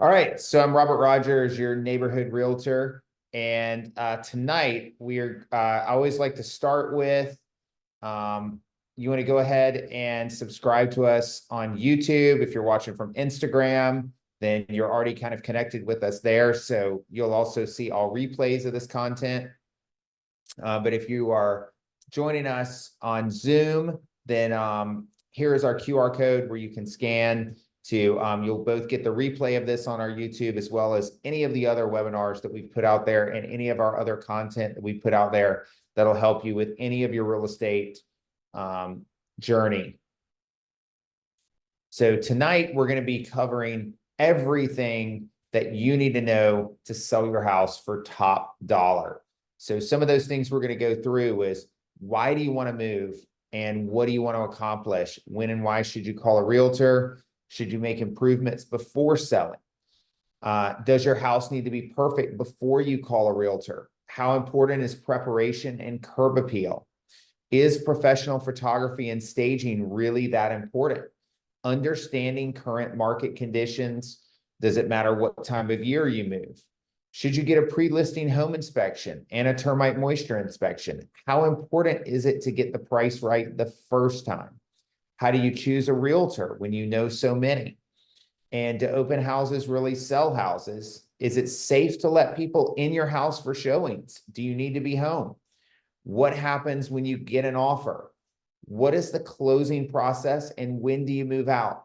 All right, so I'm Robert Rogers, your neighborhood realtor, and tonight I always like to start with um, you want to go ahead and subscribe to us on YouTube. If you're watching from Instagram, then you're already kind of connected with us there, so you'll also see all replays of this content. But if you are joining us on Zoom, then here is our QR code where you can scan to, you'll both get the replay of this on our YouTube as well as any of the other webinars that we've put out there and any of our other content that we put out there that'll help you with any of your real estate journey. So tonight we're going to be covering everything that you need to know to sell your house for top dollar. So some of those things we're going to go through is why do you want to move and what do you want to accomplish? When and why should you call a realtor? Should you make improvements before selling? Does your house need to be perfect before you call a realtor? How important is preparation and curb appeal? Is professional photography and staging really that important? Understanding current market conditions. Does it matter what time of year you move? Should you get a pre-listing home inspection and a termite moisture inspection? How important is it to get the price right the first time? How do you choose a realtor when you know so many? And do open houses really sell houses? Is it safe to let people in your house for showings? Do you need to be home? What happens when you get an offer? What is the closing process and when do you move out?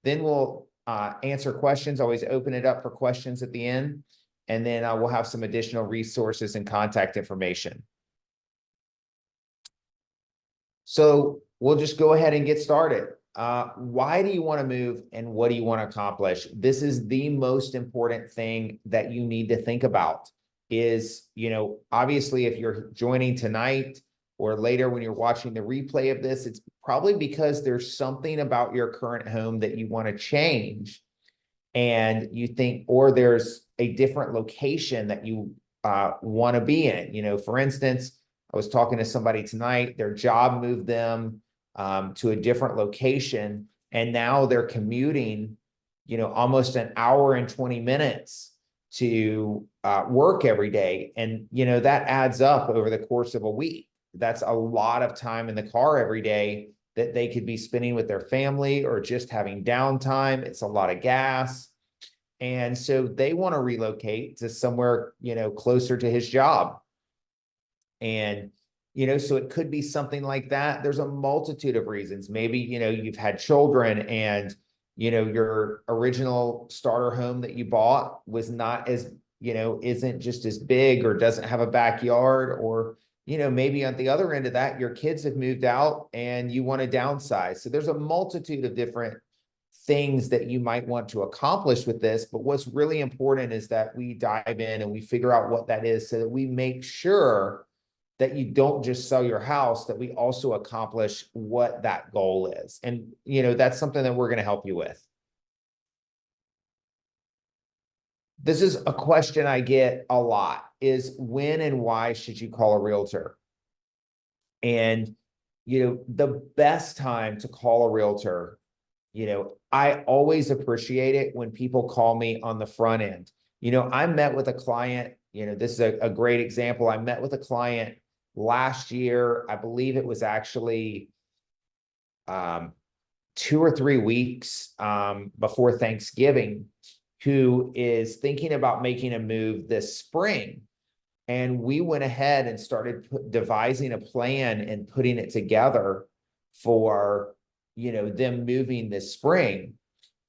Then we'll answer questions, always open it up for questions at the end. And then we'll have some additional resources and contact information. So we'll just go ahead and get started. Why do you want to move and what do you want to accomplish? This is the most important thing that you need to think about is, obviously if you're joining tonight or later when you're watching the replay of this, it's probably because there's something about your current home that you want to change and you think, or there's a different location that you want to be in. For instance, I was talking to somebody tonight, their job moved them to a different location, and now they're commuting, almost an hour and 20 minutes to work every day. And, that adds up over the course of a week. That's a lot of time in the car every day that they could be spending with their family or just having downtime. It's a lot of gas. And so they want to relocate to somewhere, closer to his job. And, so it could be something like that. There's a multitude of reasons. Maybe, you've had children and, your original starter home that you bought was not as, isn't just as big or doesn't have a backyard, or, maybe on the other end of that, your kids have moved out and you want to downsize. So there's a multitude of different things that you might want to accomplish with this. But what's really important is that we dive in and we figure out what that is so that we make sure that you don't just sell your house, that we also accomplish what that goal is. And, that's something that we're going to help you with. This is a question I get a lot, is when and why should you call a realtor? And, the best time to call a realtor, I always appreciate it when people call me on the front end. I met with a client, this is a great example. I met with a client last year. I believe it was actually 2 or 3 weeks before Thanksgiving, who is thinking about making a move this spring. And we went ahead and started devising a plan and putting it together for, them moving this spring.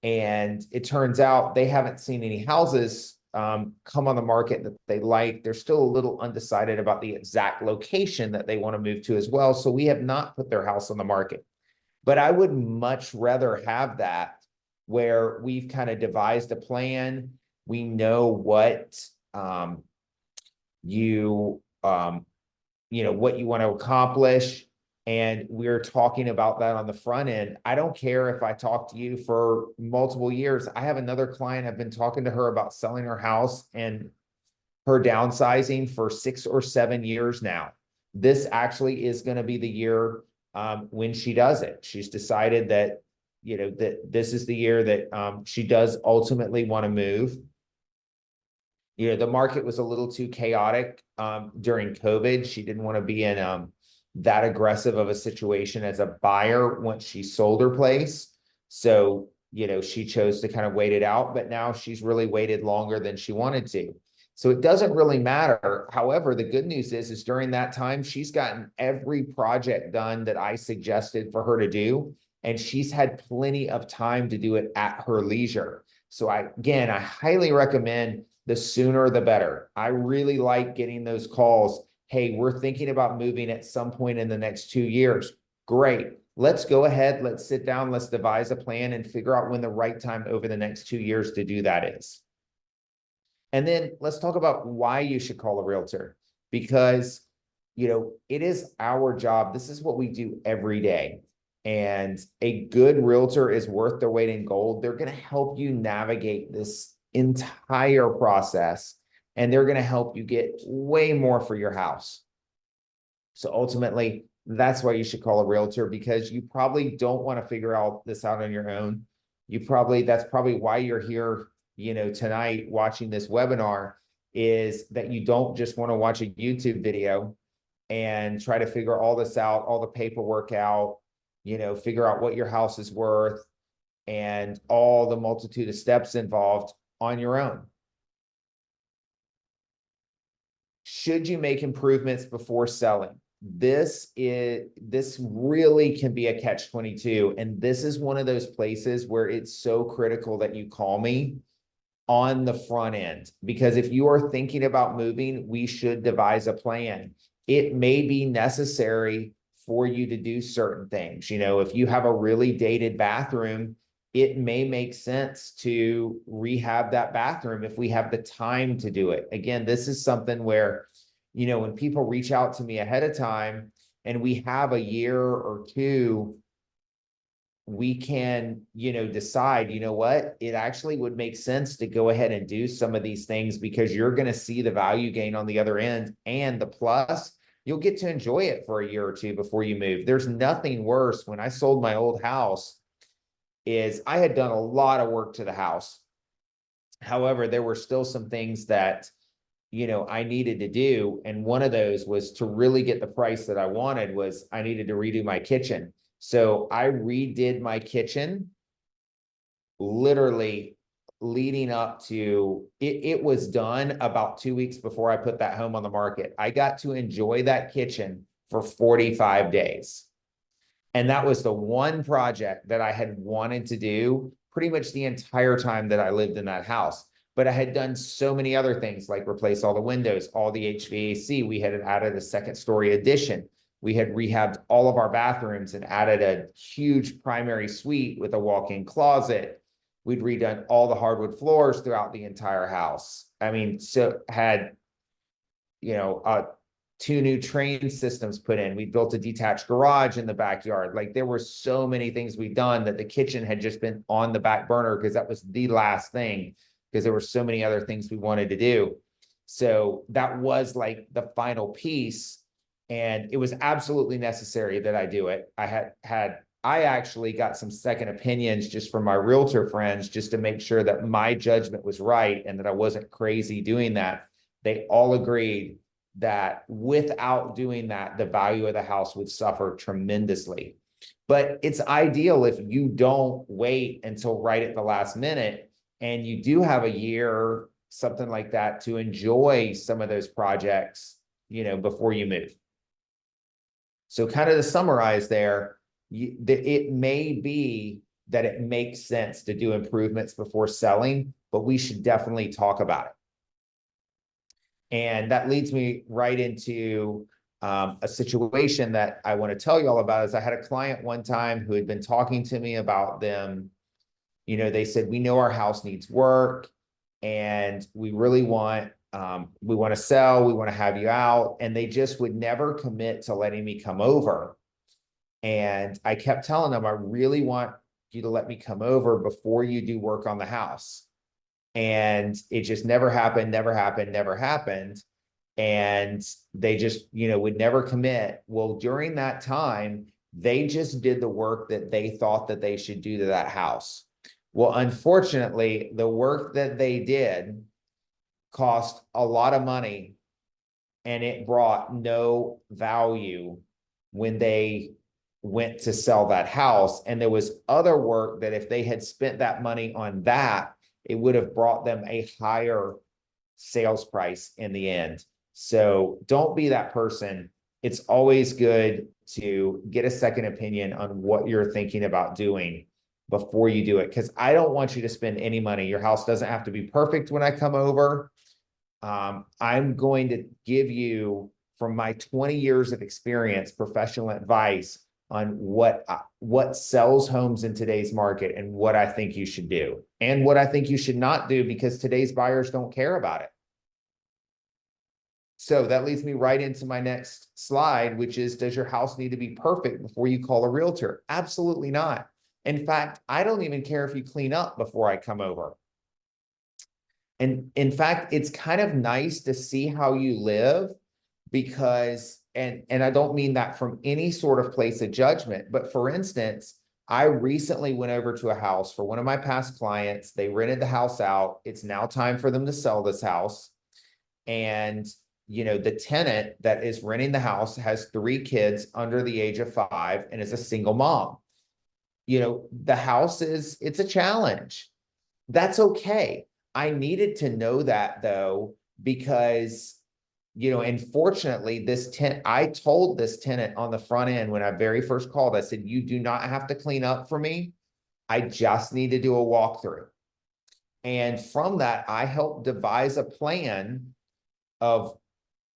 And it turns out they haven't seen any houses come on the market that they like. They're still a little undecided about the exact location that they want to move to as well. So we have not put their house on the market. But I would much rather have that, where we've kind of devised a plan. We know what what you want to accomplish. And we're talking about that on the front end. I don't care if I talk to you for multiple years. I have another client, I've been talking to her about selling her house and her downsizing for 6 or 7 years now. This actually is going to be the year when she does it. She's decided that, that this is the year that she does ultimately want to move. The market was a little too chaotic during COVID. She didn't want to be in that aggressive of a situation as a buyer once she sold her place. So, she chose to kind of wait it out, but now she's really waited longer than she wanted to. So it doesn't really matter. However, the good news is during that time, she's gotten every project done that I suggested for her to do, and she's had plenty of time to do it at her leisure. So I highly recommend the sooner the better. I really like getting those calls. Hey, we're thinking about moving at some point in the next 2 years. Great. Let's go ahead. Let's sit down. Let's devise a plan and figure out when the right time over the next 2 years to do that is. And then let's talk about why you should call a realtor, because, it is our job. This is what we do every day. And a good realtor is worth their weight in gold. They're going to help you navigate this entire process, and they're going to help you get way more for your house. So ultimately, that's why you should call a realtor, because you probably don't want to figure out this out on your own. That's probably why you're here, tonight watching this webinar, is that you don't just want to watch a YouTube video and try to figure all this out, all the paperwork out, figure out what your house is worth and all the multitude of steps involved on your own. Should you make improvements before selling? This really can be a catch-22. And this is one of those places where it's so critical that you call me on the front end, because if you are thinking about moving, we should devise a plan. It may be necessary for you to do certain things. If you have a really dated bathroom, it may make sense to rehab that bathroom if we have the time to do it. Again, this is something where, when people reach out to me ahead of time and we have a year or two, we can, decide, what, it actually would make sense to go ahead and do some of these things, because you're going to see the value gain on the other end, and the plus, you'll get to enjoy it for a year or two before you move. There's nothing worse. When I sold my old house, is I had done a lot of work to the house. However, there were still some things that, I needed to do. And one of those was to really get the price that I wanted, was I needed to redo my kitchen. So I redid my kitchen literally leading up to it. It was done about 2 weeks before I put that home on the market. I got to enjoy that kitchen for 45 days. And that was the one project that I had wanted to do pretty much the entire time that I lived in that house. But I had done so many other things, like replace all the windows, all the HVAC. We had added a second-story addition. We had rehabbed all of our bathrooms and added a huge primary suite with a walk-in closet. We'd redone all the hardwood floors throughout the entire house. I mean, so had, 2 new train systems put in. We built a detached garage in the backyard. Like, there were so many things we'd done that the kitchen had just been on the back burner, because that was the last thing, because there were so many other things we wanted to do. So that was like the final piece, and it was absolutely necessary that I do it. I actually got some second opinions just from my realtor friends, just to make sure that my judgment was right and that I wasn't crazy doing that. They all agreed that without doing that, the value of the house would suffer tremendously. But it's ideal if you don't wait until right at the last minute, and you do have a year, something like that, to enjoy some of those projects, before you move. So kind of to summarize there, it may be that it makes sense to do improvements before selling, but we should definitely talk about it. And that leads me right into a situation that I want to tell you all about. Is I had a client one time who had been talking to me about them. They said, we know our house needs work and we really want, we want to sell, we want to have you out. And they just would never commit to letting me come over. And I kept telling them, I really want you to let me come over before you do work on the house. And it just never happened, never happened, never happened. And they just, would never commit. Well, during that time, They just did the work that they thought that they should do to that house. Well, unfortunately, the work that they did cost a lot of money and it brought no value when they went to sell that house. And there was other work that if they had spent that money on that, it would have brought them a higher sales price in the end. So don't be that person. It's always good to get a second opinion on what you're thinking about doing before you do it. Because I don't want you to spend any money. Your house doesn't have to be perfect when I come over. I'm going to give you, from my 20 years of experience, professional advice on what sells homes in today's market and what I think you should do and what I think you should not do, because today's buyers don't care about it. So that leads me right into my next slide, which is, does your house need to be perfect before you call a realtor? Absolutely not. In fact, I don't even care if you clean up before I come over. And in fact, it's kind of nice to see how you live, because, and I don't mean that from any sort of place of judgment, but for instance, I recently went over to a house for one of my past clients. They rented the house out. It's now time for them to sell this house. And, you know, the tenant that is renting the house has 3 kids under the age of 5 and is a single mom. You know, the house it's a challenge. That's okay. I needed to know that though, because, you know, unfortunately, I told this tenant on the front end when I very first called, I said, you do not have to clean up for me. I just need to do a walkthrough. And from that, I helped devise a plan of,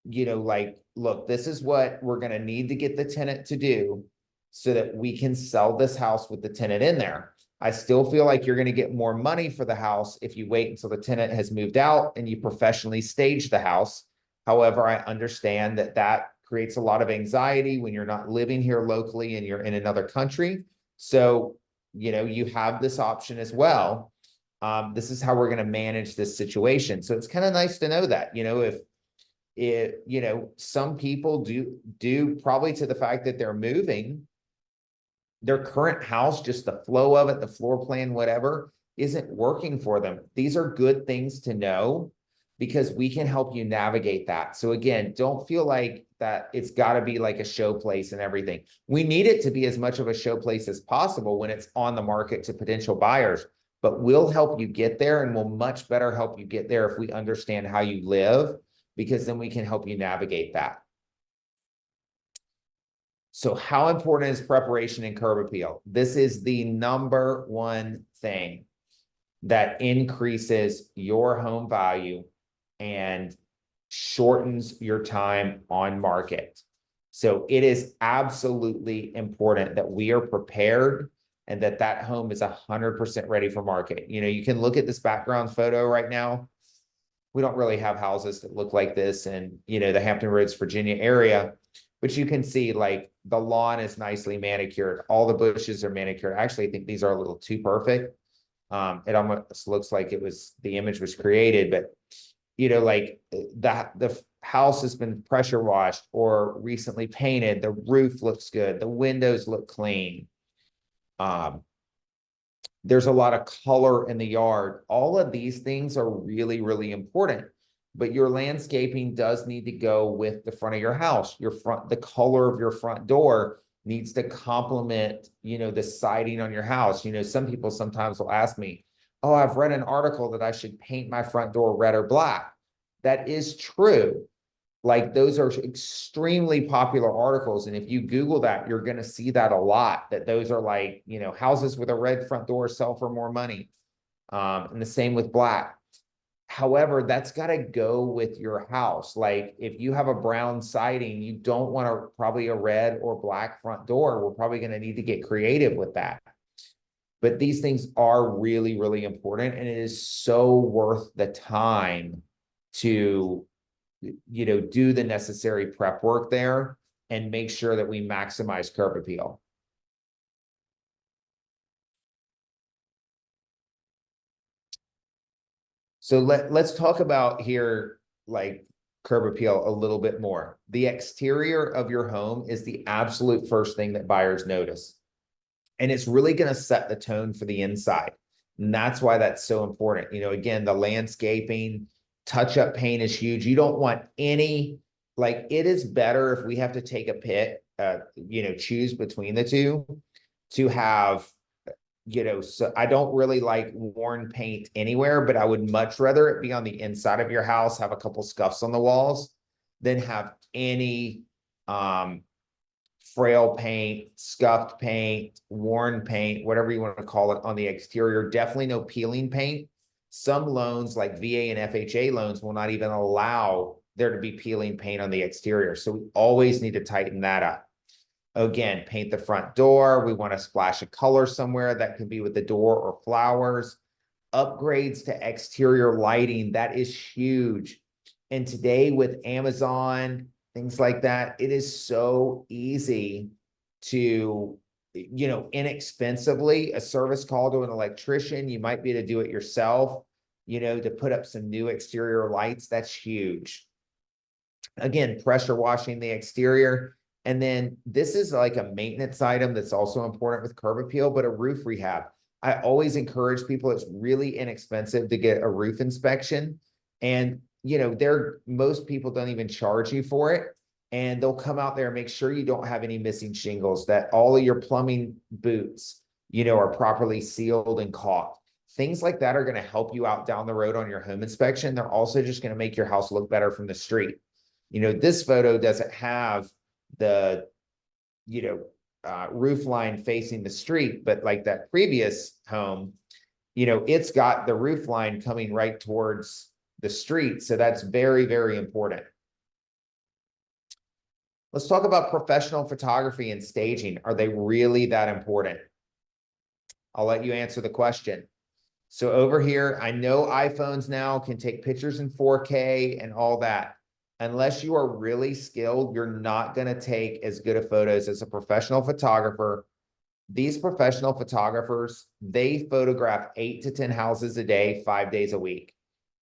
you know, like, look, this is what we're going to need to get the tenant to do so that we can sell this house with the tenant in there. I still feel like you're going to get more money for the house if you wait until the tenant has moved out and you professionally stage the house. However, I understand that that creates a lot of anxiety when you're not living here locally and you're in another country. So, you know, you have this option as well. This is how we're going to manage this situation. So it's kind of nice to know that, you know, if you know, some people do probably to the fact that they're moving, their current house, just the flow of it, the floor plan, whatever, isn't working for them. These are good things to know because we can help you navigate that. So again, don't feel like that it's got to be like a show place and everything. We need it to be as much of a show place as possible when it's on the market to potential buyers, but we'll help you get there, and we'll much better help you get there if we understand how you live, because then we can help you navigate that. So how important is preparation and curb appeal? This is the #1 thing that increases your home value and shortens your time on market. So it is absolutely important that we are prepared and that that home is 100% ready for market. You know, you can look at this background photo right now. We don't really have houses that look like this in, you know, the Hampton Roads, Virginia area, but you can see like the lawn is nicely manicured. All the bushes are manicured. I actually think these are a little too perfect. It almost looks like the image was created, but you know, like the house has been pressure washed or recently painted. The roof looks good. The windows look clean. There's a lot of color in the yard. All of these things are really, really important, but your landscaping does need to go with the front of your house. The color of your front door needs to complement, you know, the siding on your house. You know, some people sometimes will ask me, oh, I've read an article that I should paint my front door red or black. That is true. Like, those are extremely popular articles. And if you Google that, you're going to see that a lot, that those are like, you know, houses with a red front door sell for more money. And the same with black. However, that's got to go with your house. Like, if you have a brown siding, you don't want probably a red or black front door. We're probably going to need to get creative with that. But these things are really, really important. And it is so worth the time to, you know, do the necessary prep work there and make sure that we maximize curb appeal. So let's talk about here, like curb appeal a little bit more. The exterior of your home is the absolute first thing that buyers notice. And it's really going to set the tone for the inside. And that's why that's so important. Again, the landscaping, touch-up paint is huge. You don't want any, like, it is better if we have to take a pick, choose between the two, to have, so I don't really like worn paint anywhere, but I would much rather it be on the inside of your house, have a couple scuffs on the walls, than have any frail paint, scuffed paint, worn paint, whatever you want to call it, on the exterior. Definitely no peeling paint. Some loans like VA and FHA loans will not even allow there to be peeling paint on the exterior. So we always need to tighten that up. Again, paint the front door. We want to splash a color somewhere. That could be with the door or flowers. Upgrades to exterior lighting, that is huge. And today with Amazon, things like that, it is so easy to, inexpensively, a service call to an electrician, you might be able to do it yourself, to put up some new exterior lights. That's huge. Again, pressure washing the exterior. And then this is like a maintenance item that's also important with curb appeal, but a roof rehab. I always encourage people, it's really inexpensive to get a roof inspection. And, most people don't even charge you for it. And they'll come out there and make sure you don't have any missing shingles, that all of your plumbing boots, are properly sealed and caulked. Things like that are going to help you out down the road on your home inspection. They're also just going to make your house look better from the street. This photo doesn't have the, roof line facing the street, but like that previous home, it's got the roof line coming right towards the street. So that's very, very important. Let's talk about professional photography and staging. Are they really that important? I'll let you answer the question. So over here, I know iPhones now can take pictures in 4K and all that. Unless you are really skilled, you're not going to take as good of photos as a professional photographer. These professional photographers, they photograph 8 to 10 houses a day, 5 days a week.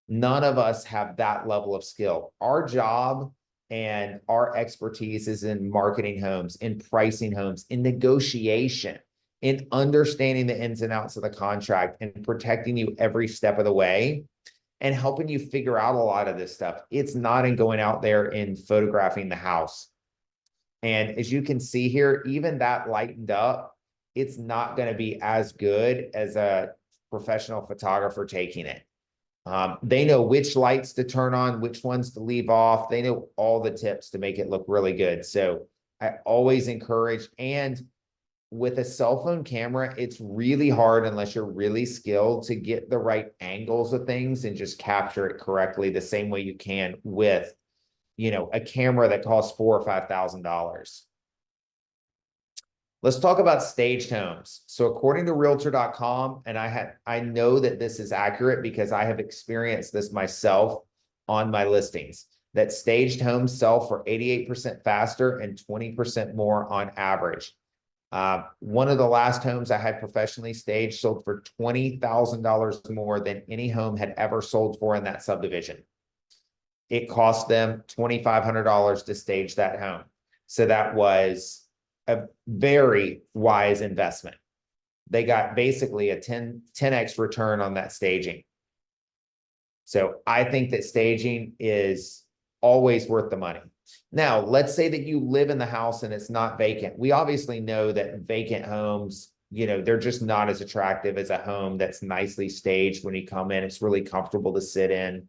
None of us have that level of skill. Our job and our expertise is in marketing homes, in pricing homes, in negotiation, in understanding the ins and outs of the contract and protecting you every step of the way, and helping you figure out a lot of this stuff. It's not in going out there and photographing the house. And as you can see here, even that lightened up, it's not going to be as good as a professional photographer taking it. They know which lights to turn on, which ones to leave off. They know all the tips to make it look really good. So I always encourage, and with a cell phone camera, it's really hard unless you're really skilled to get the right angles of things and just capture it correctly the same way you can with, a camera that costs $4,000 or $5,000. Let's talk about staged homes. So according to Realtor.com, and I know that this is accurate because I have experienced this myself on my listings, that staged homes sell for 88% faster and 20% more on average. One of the last homes I had professionally staged sold for $20,000 more than any home had ever sold for in that subdivision. It cost them $2,500 to stage that home. So that was a very wise investment. They got basically a 10x return on that staging. So I think that staging is always worth the money. Now, let's say that you live in the house and it's not vacant. We obviously know that vacant homes, they're just not as attractive as a home that's nicely staged. When you come in, it's really comfortable to sit in,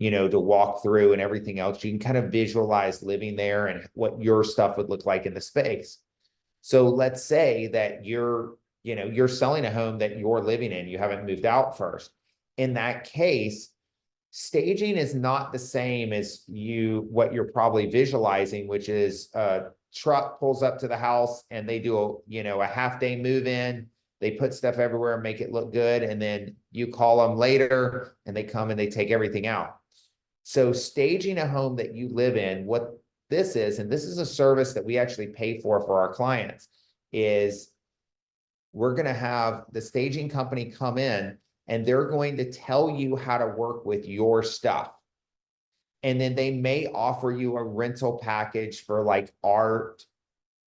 to walk through and everything else. You can kind of visualize living there and what your stuff would look like in the space. So let's say that you're selling a home that you're living in, you haven't moved out first. In that case, staging is not the same as what you're probably visualizing, which is a truck pulls up to the house and they do a half-day move-in. They put stuff everywhere and make it look good. And then you call them later and they come and they take everything out. So staging a home that you live in, what this is, and this is a service that we actually pay for our clients, is we're going to have the staging company come in and they're going to tell you how to work with your stuff. And then they may offer you a rental package for like art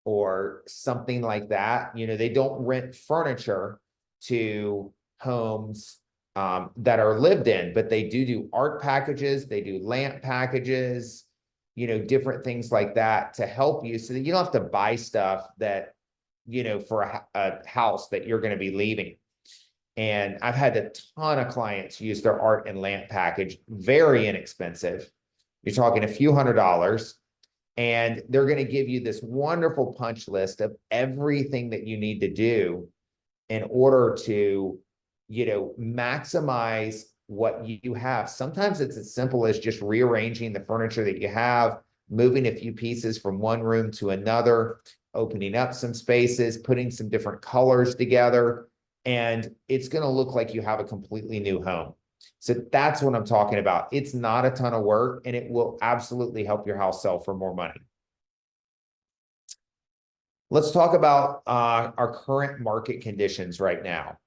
or something like that. You know, they don't rent furniture to homes that are lived in, but they do art packages, they do lamp packages, you know, different things like that to help you so that you don't have to buy stuff that, you know, for a house that you're going to be leaving. And I've had a ton of clients use their art and lamp package, very inexpensive. You're talking a few $100s, and they're going to give you this wonderful punch list of everything that you need to do in order to, you know, maximize what you have. Sometimes it's as simple as just rearranging the furniture that you have, moving a few pieces from one room to another, opening up some spaces, putting some different colors together, and it's going to look like you have a completely new home. So that's what I'm talking about. It's not a ton of work, and it will absolutely help your house sell for more money. Let's talk about our current market conditions right now.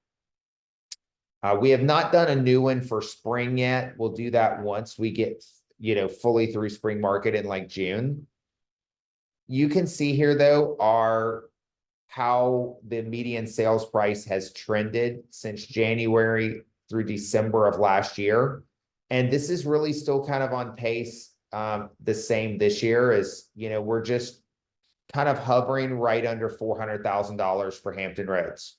We have not done a new one for spring yet. We'll do that once we get, you know, fully through spring market in like June. You can see here though, how the median sales price has trended since January through December of last year. And this is really still kind of on pace, the same this year as, you know, we're just kind of hovering right under $400,000 for Hampton Roads.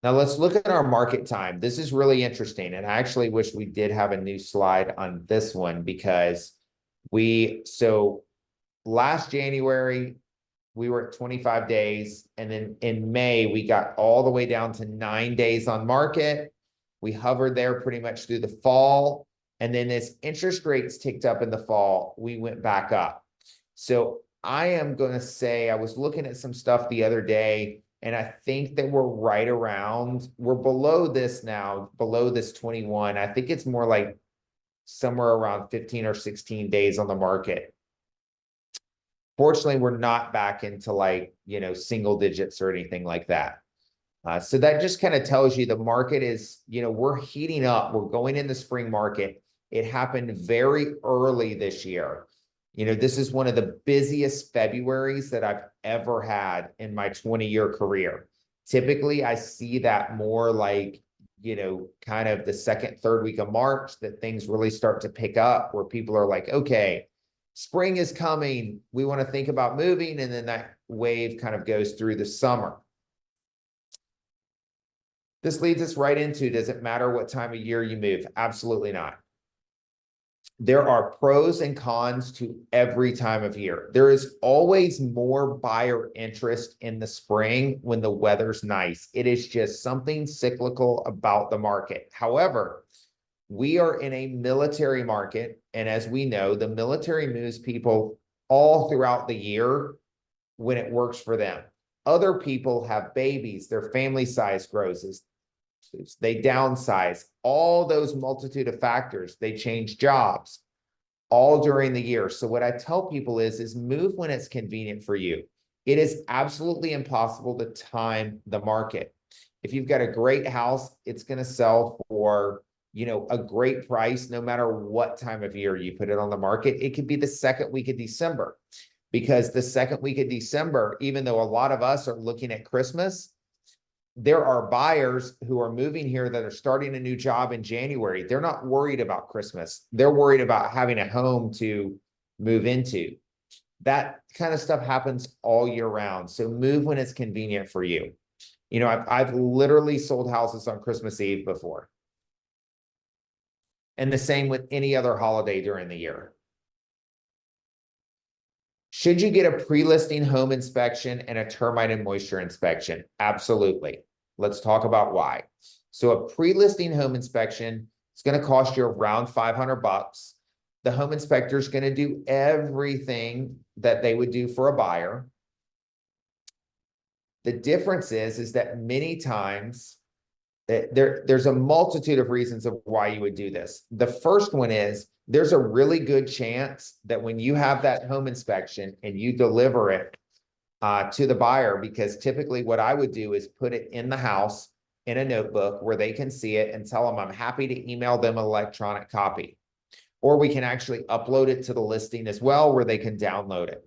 Now let's look at our market time. This is really interesting. And I actually wish we did have a new slide on this one because so last January, we were at 25 days. And then in May, we got all the way down to 9 days on market. We hovered there pretty much through the fall. And then as interest rates ticked up in the fall, we went back up. So I am going to say, I was looking at some stuff the other day, and I think that we're below this now, below this 21. I think it's more like somewhere around 15 or 16 days on the market. Fortunately, we're not back into like, you know, single digits or anything like that. So that just kind of tells you the market is, you know, we're heating up. We're going in the spring market. It happened very early this year. You know, this is one of the busiest Februaries that I've ever had in my 20-year career. Typically, I see that more like, you know, kind of the second, third week of March that things really start to pick up where people are like, okay, spring is coming. We want to think about moving. And then that wave kind of goes through the summer. This leads us right into, does it matter what time of year you move? Absolutely not. There are pros and cons to every time of year. There is always more buyer interest in the spring when the weather's nice. It is just something cyclical about the market. However, we are in a military market. And as we know, the military moves people all throughout the year when it works for them. Other people have babies, their family size grows, they downsize, all those multitude of factors, they change jobs all during the year. So what I tell people is move when it's convenient for you. It is absolutely impossible to time the market. If you've got a great house, it's going to sell for, you know, a great price, no matter what time of year you put it on the market. It could be the second week of December, because the second week of December, even though a lot of us are looking at Christmas, there are buyers who are moving here that are starting a new job in January. They're not worried about Christmas. They're worried about having a home to move into. That kind of stuff happens all year round. So move when it's convenient for you. You know, I've literally sold houses on Christmas Eve before. And the same with any other holiday during the year. Should you get a pre-listing home inspection and a termite and moisture inspection? Absolutely. Let's talk about why. So a pre-listing home inspection is going to cost you around $500. The home inspector is going to do everything that they would do for a buyer. The difference is that many times there's a multitude of reasons of why you would do this. The first one is there's a really good chance that when you have that home inspection and you deliver it to the buyer, because typically what I would do is put it in the house, in a notebook where they can see it and tell them I'm happy to email them an electronic copy. Or we can actually upload it to the listing as well where they can download it.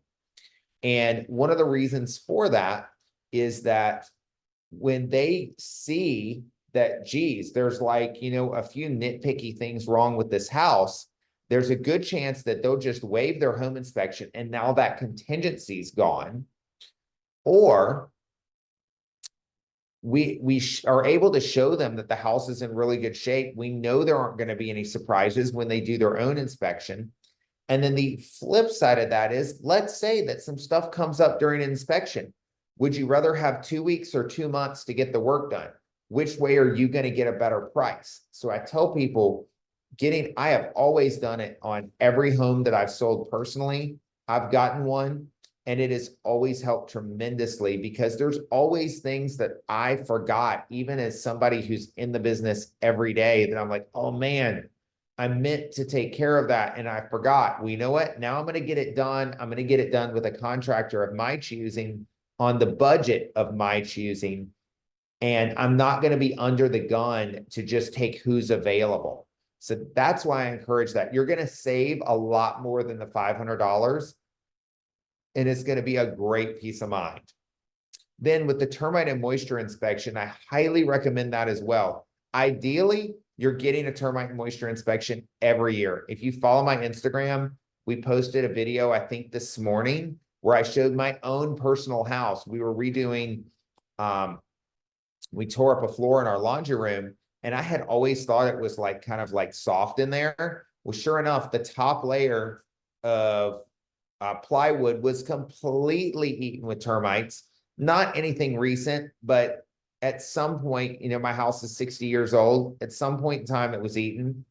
And one of the reasons for that is that when they see that, geez, there's like, a few nitpicky things wrong with this house, there's a good chance that they'll just waive their home inspection and now that contingency's gone. Or we are able to show them that the house is in really good shape. We know there aren't going to be any surprises when they do their own inspection. And then the flip side of that is, let's say that some stuff comes up during an inspection. Would you rather have 2 weeks or 2 months to get the work done? Which way are you going to get a better price? So I tell people, I have always done it on every home that I've sold personally. I've gotten one, and it has always helped tremendously because there's always things that I forgot, even as somebody who's in the business every day, that I'm like, oh man, I meant to take care of that and I forgot. Well, you know what? Now I'm going to get it done. I'm going to get it done with a contractor of my choosing on the budget of my choosing. And I'm not going to be under the gun to just take who's available. So that's why I encourage that. You're going to save a lot more than the $500, and it's going to be a great peace of mind. Then with the termite and moisture inspection, I highly recommend that as well. Ideally, you're getting a termite and moisture inspection every year. If you follow my Instagram, we posted a video, I think this morning, where I showed my own personal house. We were redoing, we tore up a floor in our laundry room, and I had always thought it was like kind of like soft in there. Well, sure enough, the top layer of plywood was completely eaten with termites. Not anything recent, but at some point, my house is 60 years old. At some point in time, it was eaten.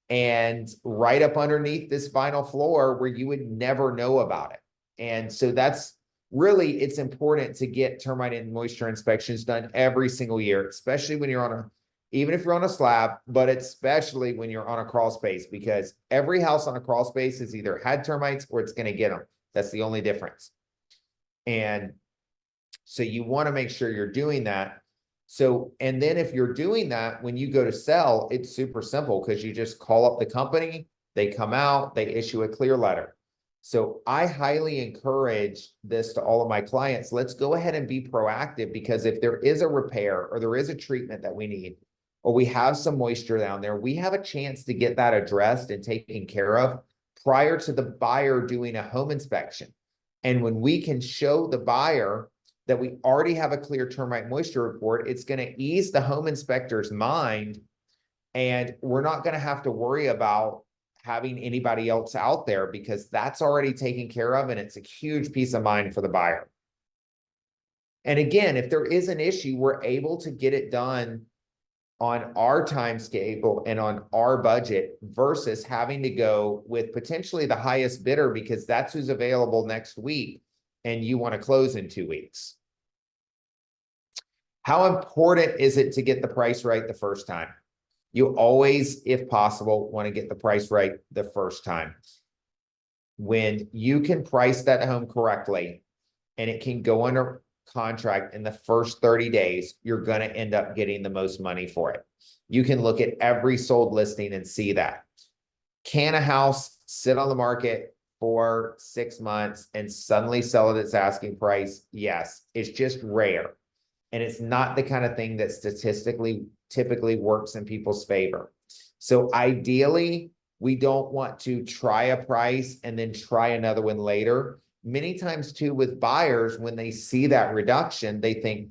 And right up underneath this vinyl floor where you would never know about it. And so that's really, it's important to get termite and moisture inspections done every single year, especially when you're even if you're on a slab, but especially when you're on a crawl space, because every house on a crawl space has either had termites or it's going to get them. That's the only difference. And so you want to make sure you're doing that. So, and then if you're doing that, when you go to sell, it's super simple because you just call up the company, they come out, they issue a clear letter. So I highly encourage this to all of my clients. Let's go ahead and be proactive, because if there is a repair or there is a treatment that we need, or we have some moisture down there, we have a chance to get that addressed and taken care of prior to the buyer doing a home inspection. And when we can show the buyer that we already have a clear termite moisture report, it's going to ease the home inspector's mind, and we're not going to have to worry about having anybody else out there, because that's already taken care of, and it's a huge peace of mind for the buyer. And again, if there is an issue, we're able to get it done on our time scale and on our budget versus having to go with potentially the highest bidder, because that's who's available next week and you want to close in 2 weeks. How important is it to get the price right the first time? You always, if possible, want to get the price right the first time. When you can price that home correctly and it can go under contract in the first 30 days, you're going to end up getting the most money for it. You can look at every sold listing and see that. Can a house sit on the market for 6 months and suddenly sell at its asking price? Yes, it's just rare. And it's not the kind of thing that statistically typically works in people's favor. So ideally, we don't want to try a price and then try another one later. Many times too, with buyers, when they see that reduction, they think,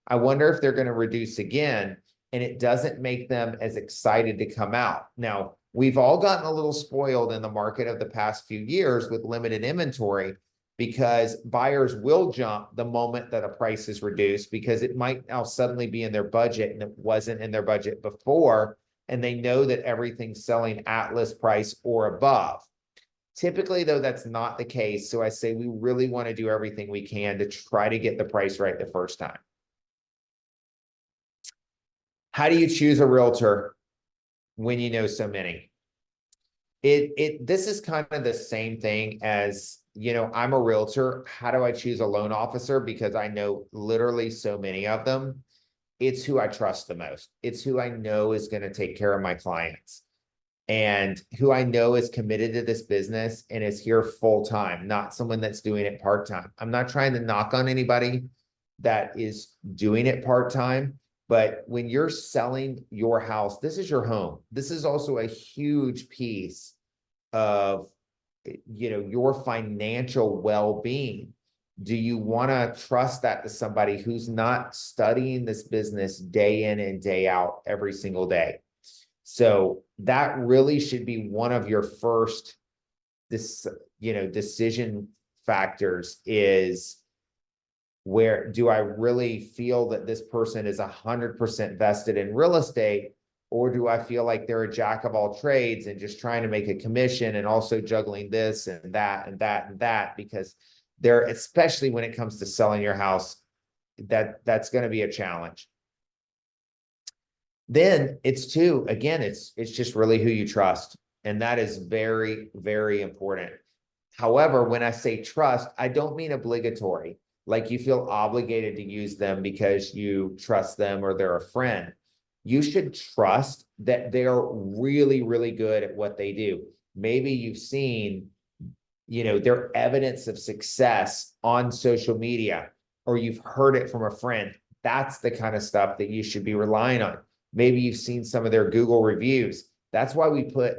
I wonder if they're going to reduce again. And it doesn't make them as excited to come out. Now, we've all gotten a little spoiled in the market of the past few years with limited inventory, because buyers will jump the moment that a price is reduced, because it might now suddenly be in their budget and it wasn't in their budget before. And they know that everything's selling at list price or above. Typically, though, that's not the case. So I say we really want to do everything we can to try to get the price right the first time. How do you choose a realtor when you know so many? This is kind of the same thing as, I'm a realtor. How do I choose a loan officer? Because I know literally so many of them. it's who I trust the most. It's who I know is going to take care of my clients and who I know is committed to this business and is here full time, not someone that's doing it part time. I'm not trying to knock on anybody that is doing it part time, but when you're selling your house, this is your home. This is also a huge piece of, your financial well-being. Do you want to trust that to somebody who's not studying this business day in and day out every single day? So that really should be one of your first decision factors is, where do I really feel that this person is 100% vested in real estate, or do I feel like they're a jack of all trades and just trying to make a commission and also juggling this and that and that and that? Because they're, especially when it comes to selling your house, that's going to be a challenge. Then it's two, again, it's just really who you trust. And that is very, very important. However, when I say trust, I don't mean obligatory, like you feel obligated to use them because you trust them or they're a friend. You should trust that they're really, really good at what they do. Maybe you've seen, their evidence of success on social media, or you've heard it from a friend. That's the kind of stuff that you should be relying on. Maybe you've seen some of their Google reviews. That's why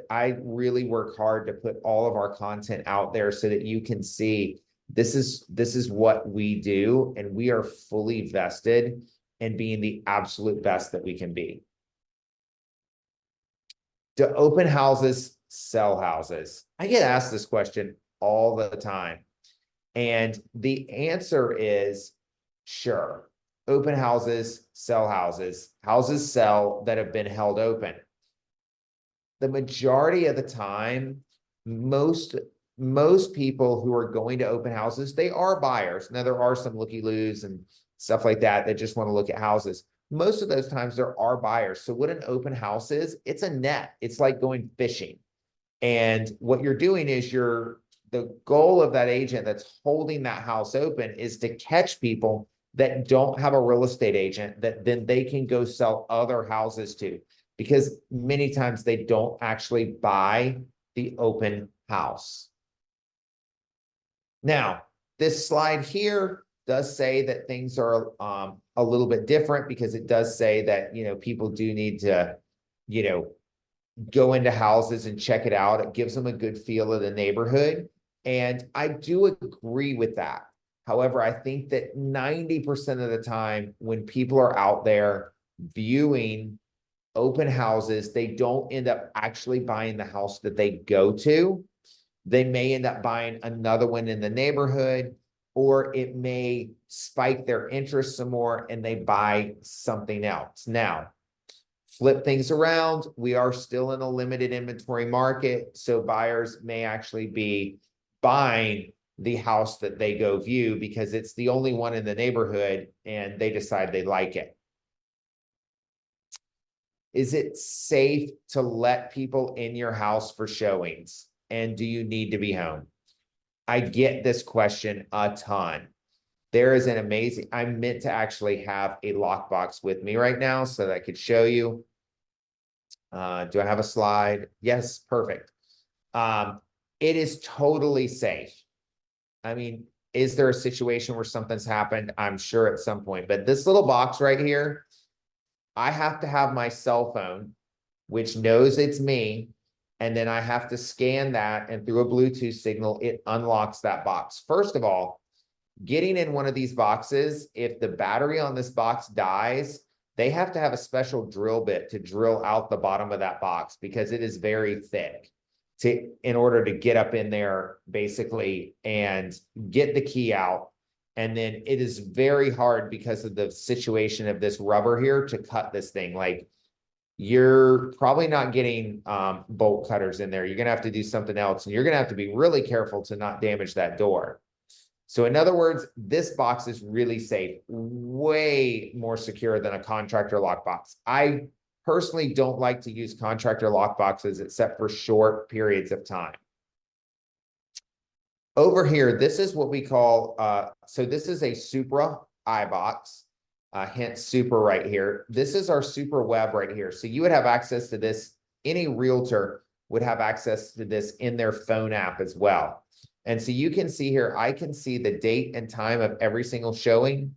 I really work hard to put all of our content out there so that you can see this is what we do, and we are fully vested in being the absolute best that we can be. Do open houses sell houses? I get asked this question all the time. And the answer is sure. Open houses sell houses. Houses sell that have been held open. The majority of the time, most people who are going to open houses, they are buyers. Now, there are some looky-loos and stuff like that just want to look at houses. Most of those times there are buyers. So what an open house is, it's a net. It's like going fishing. And what you're doing is the goal of that agent that's holding that house open is to catch people that don't have a real estate agent that then they can go sell other houses to, because many times they don't actually buy the open house. Now, this slide here does say that things are a little bit different, because it does say that, people do need to, go into houses and check it out. It gives them a good feel of the neighborhood. And I do agree with that. However, I think that 90% of the time when people are out there viewing open houses, they don't end up actually buying the house that they go to. They may end up buying another one in the neighborhood, or it may spike their interest some more and they buy something else. Now, flip things around. We are still in a limited inventory market, so buyers may actually be buying the house that they go view because it's the only one in the neighborhood and they decide they like it. Is it safe to let people in your house for showings? And do you need to be home? I get this question a ton. There is an amazing, I meant to actually have a lockbox with me right now so that I could show you. Do I have a slide? Yes, perfect. It is totally safe. I mean, is there a situation where something's happened? I'm sure at some point, but this little box right here, I have to have my cell phone, which knows it's me, and then I have to scan that, and through a Bluetooth signal, it unlocks that box. First of all, getting in one of these boxes, if the battery on this box dies, they have to have a special drill bit to drill out the bottom of that box because it is very thick in order to get up in there basically and get the key out. And then it is very hard because of the situation of this rubber here to cut this thing. Like, you're probably not getting bolt cutters in there. You're going to have to do something else, and you're going to have to be really careful to not damage that door. So in other words, this box is really safe, way more secure than a contractor lockbox. I personally don't like to use contractor lockboxes except for short periods of time. Over here, this is what we call, so this is a Supra iBox. hint super right here. This is our super web right here. So you would have access to this. Any realtor would have access to this in their phone app as well. And so you can see here, I can see the date and time of every single showing.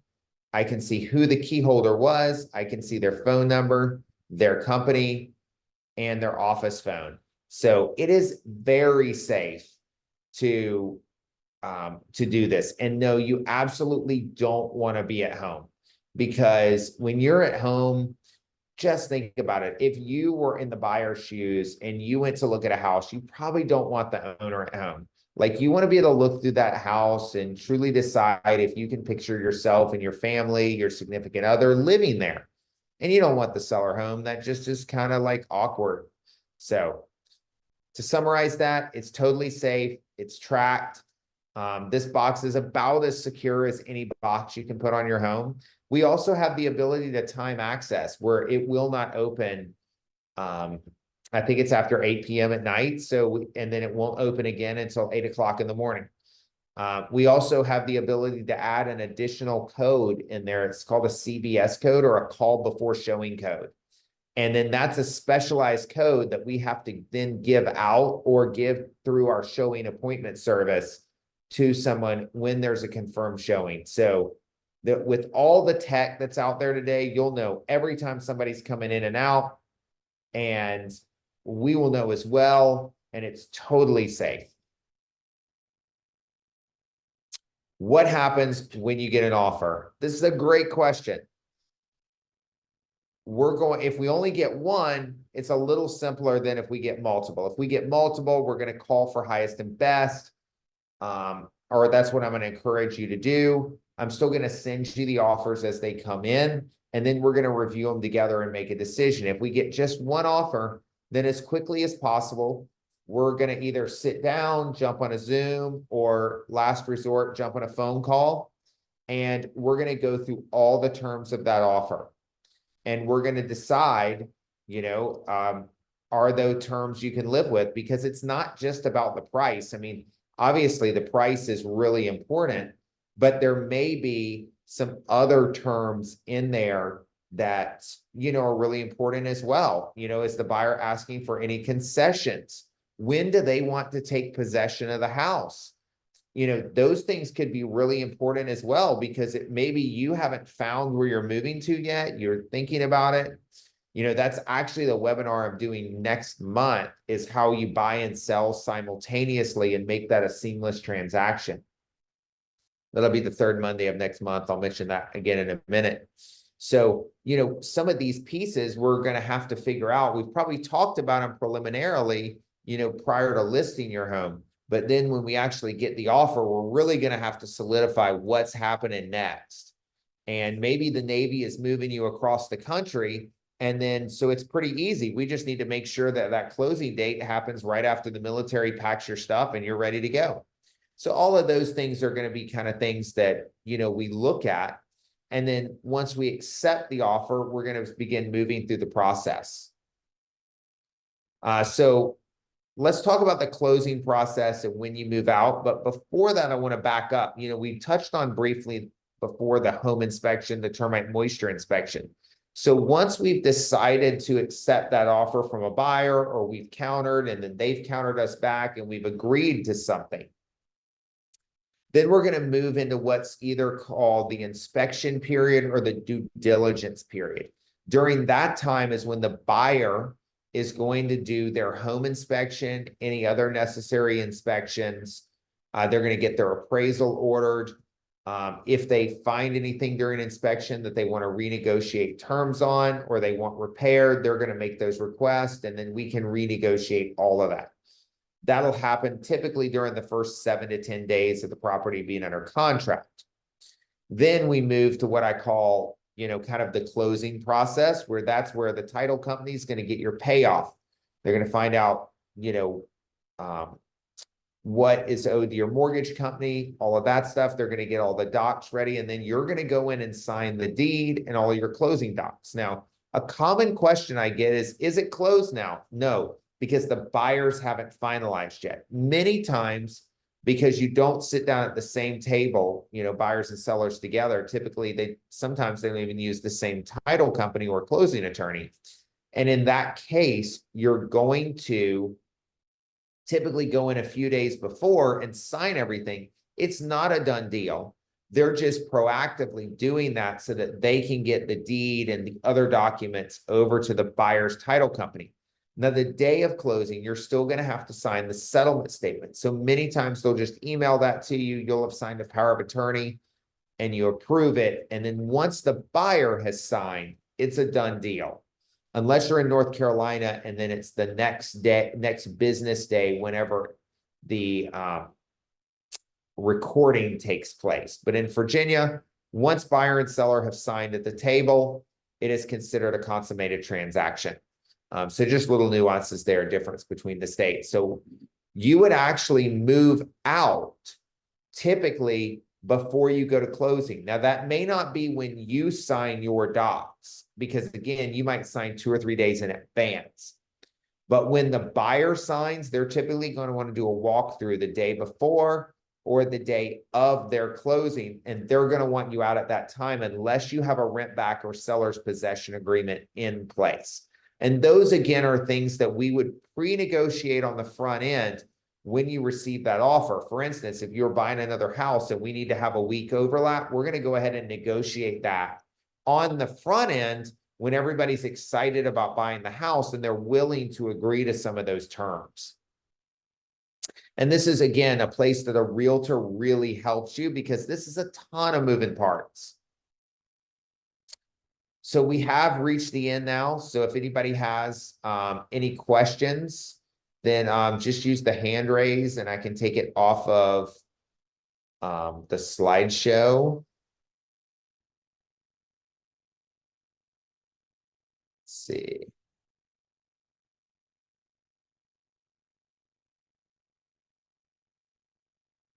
I can see who the key holder was. I can see their phone number, their company, and their office phone. So it is very safe to do this. And no, you absolutely don't want to be at home, because when you're at home, just think about it. If you were in the buyer's shoes and you went to look at a house, you probably don't want the owner at home. Like, you want to be able to look through that house and truly decide if you can picture yourself and your family, your significant other living there. And you don't want the seller home. That just is kind of like awkward. So to summarize that, it's totally safe. It's tracked. This box is about as secure as any box you can put on your home. We also have the ability to time access where it will not open. I think it's after 8 p.m. at night. So, and then it won't open again until 8 o'clock in the morning. We also have the ability to add an additional code in there. It's called a CBS code, or a call before showing code. And then that's a specialized code that we have to then give out or give through our showing appointment service to someone when there's a confirmed showing. So that with all the tech that's out there today, you'll know every time somebody's coming in and out, and we will know as well, and it's totally safe. What happens when you get an offer? This is a great question. If we only get one, it's a little simpler than if we get multiple. If we get multiple, we're going to call for highest and best. Or that's what I'm going to encourage you to do. I'm still going to send you the offers as they come in, and then we're going to review them together and make a decision. If we get just one offer, then as quickly as possible, we're going to either sit down, jump on a Zoom, or last resort, jump on a phone call, and we're going to go through all the terms of that offer. And we're going to decide, are those terms you can live with? Because it's not just about the price. I mean, obviously the price is really important, but there may be some other terms in there that, are really important as well. Is the buyer asking for any concessions? When do they want to take possession of the house? Those things could be really important as well, because maybe you haven't found where you're moving to yet. You're thinking about it. That's actually the webinar I'm doing next month, is how you buy and sell simultaneously and make that a seamless transaction. That'll be the third Monday of next month. I'll mention that again in a minute. So, some of these pieces we're going to have to figure out. We've probably talked about them preliminarily, prior to listing your home. But then when we actually get the offer, we're really going to have to solidify what's happening next. And maybe the Navy is moving you across the country. And then, so it's pretty easy. We just need to make sure that that closing date happens right after the military packs your stuff and you're ready to go. So all of those things are going to be kind of things that, we look at. And then once we accept the offer, we're going to begin moving through the process. So let's talk about the closing process and when you move out. But before that, I want to back up. We touched on briefly before the home inspection, the termite moisture inspection. So once we've decided to accept that offer from a buyer, or we've countered and then they've countered us back and we've agreed to something, then we're going to move into what's either called the inspection period or the due diligence period. During that time is when the buyer is going to do their home inspection, any other necessary inspections. They're going to get their appraisal ordered. If they find anything during inspection that they want to renegotiate terms on, or they want repaired, they're going to make those requests, and then we can renegotiate all of that. That'll happen typically during the first 7 to 10 days of the property being under contract. Then we move to what I call, kind of the closing process, where that's where the title company is going to get your payoff. They're going to find out, what is owed to your mortgage company, all of that stuff. They're going to get all the docs ready, and then you're going to go in and sign the deed and all your closing docs. Now, a common question I get is it closed now? No, because the buyers haven't finalized yet. Many times because you don't sit down at the same table, buyers and sellers together. Typically, sometimes they don't even use the same title company or closing attorney. And in that case, you're going to typically go in a few days before and sign everything. It's not a done deal. They're just proactively doing that so that they can get the deed and the other documents over to the buyer's title company. Now, the day of closing, you're still going to have to sign the settlement statement. So many times they'll just email that to you. You'll have signed a power of attorney and you approve it. And then once the buyer has signed, it's a done deal. Unless you're in North Carolina, and then it's the next business day, whenever the recording takes place. But in Virginia, once buyer and seller have signed at the table, it is considered a consummated transaction. So just little nuances there, difference between the states. So you would actually move out typically before you go to closing. Now, that may not be when you sign your docs, because again, you might sign 2 or 3 days in advance. But when the buyer signs, they're typically going to want to do a walkthrough the day before or the day of their closing, and they're going to want you out at that time unless you have a rent back or seller's possession agreement in place. And those, again, are things that we would pre-negotiate on the front end when you receive that offer. For instance, if you're buying another house and we need to have a week overlap, we're going to go ahead and negotiate that on the front end when everybody's excited about buying the house and they're willing to agree to some of those terms. And this is, again, a place that a realtor really helps you, because this is a ton of moving parts. So we have reached the end now. So if anybody has any questions, then just use the hand raise and I can take it off of the slideshow. Let's see.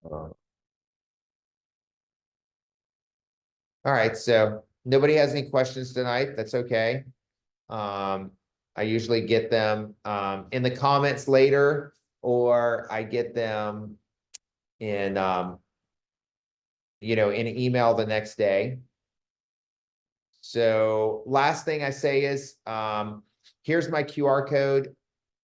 All right, so nobody has any questions tonight. That's okay. I usually get them in the comments later, or I get them in in email the next day. So last thing I say is here's my QR code.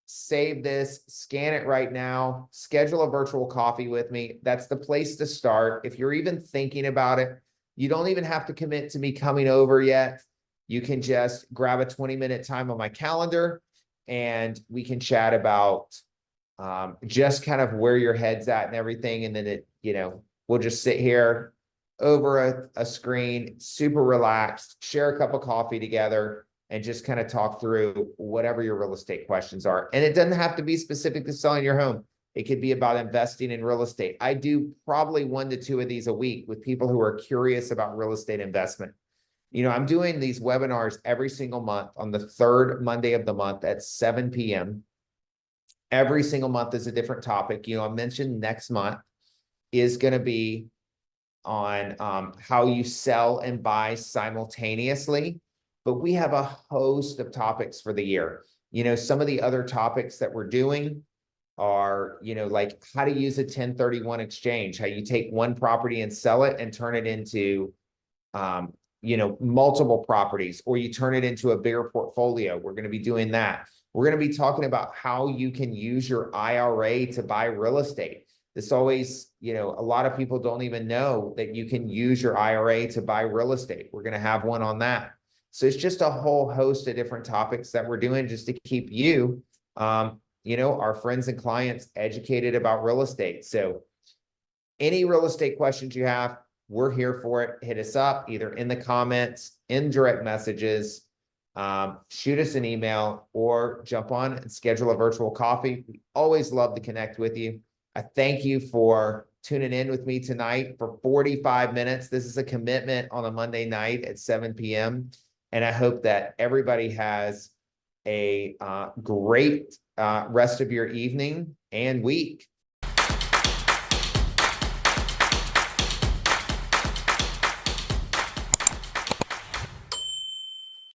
Save this, scan it right now, schedule a virtual coffee with me. That's the place to start. If you're even thinking about it, you don't even have to commit to me coming over yet. You can just grab a 20-minute time on my calendar and we can chat about just kind of where your head's at and everything. And then we'll just sit here over a screen, super relaxed, share a cup of coffee together, and just kind of talk through whatever your real estate questions are. And it doesn't have to be specific to selling your home. It could be about investing in real estate. I do probably 1 to 2 of these a week with people who are curious about real estate investment. I'm doing these webinars every single month on the 3rd Monday of the month at 7 p.m. Every single month is a different topic. I mentioned next month is going to be on how you sell and buy simultaneously. But we have a host of topics for the year. Some of the other topics that we're doing are, like how to use a 1031 exchange, how you take one property and sell it and turn it into, multiple properties, or you turn it into a bigger portfolio. We're going to be doing that. We're going to be talking about how you can use your IRA to buy real estate. This always, a lot of people don't even know that you can use your IRA to buy real estate. We're going to have one on that. So it's just a whole host of different topics that we're doing just to keep you, our friends and clients educated about real estate. So any real estate questions you have, we're here for it. Hit us up either in the comments, in direct messages, shoot us an email, or jump on and schedule a virtual coffee. We always love to connect with you. I thank you for tuning in with me tonight for 45 minutes. This is a commitment on a Monday night at 7 p.m. And I hope that everybody has a great rest of your evening and week.